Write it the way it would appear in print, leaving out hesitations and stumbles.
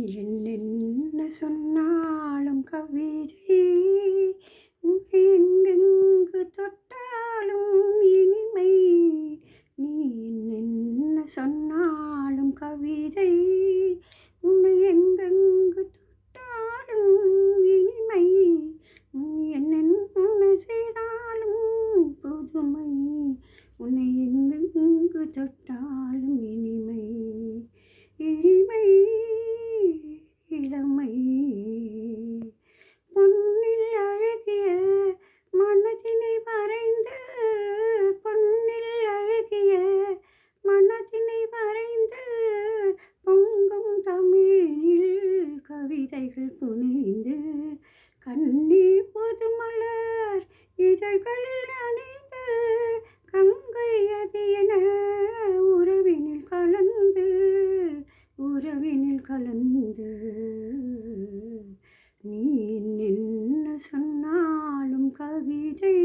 என்னென்ன சொன்னாலும் கவிதை, உன்னை எங்கெங்கு தொட்டாலும் இனிமை. நீ என்னென்ன சொன்னாலும் கவிதை, உன்னை எங்கெங்கு தொட்டாலும் இனிமை. நீ என்னென்ன செய்தாலும் புதுமை, உன்னை எங்கெங்கு தொட்டாலும் இனிமை. இனிமை இளமை பொன்னில் அழகிய மனதினை வரைந்து, பொன்னில் அழகிய மனதினை வரைந்து, பொங்கும் தமிழில் கவிதைகள் புனைந்து, கண்ணீர் புதுமலர் இதழ்களில் நனைந்து, கங்கை அதியன உறவினில் கலந்து, உறவினில் கலந்து. நீ என்ன சொன்னாலும் கவிதை.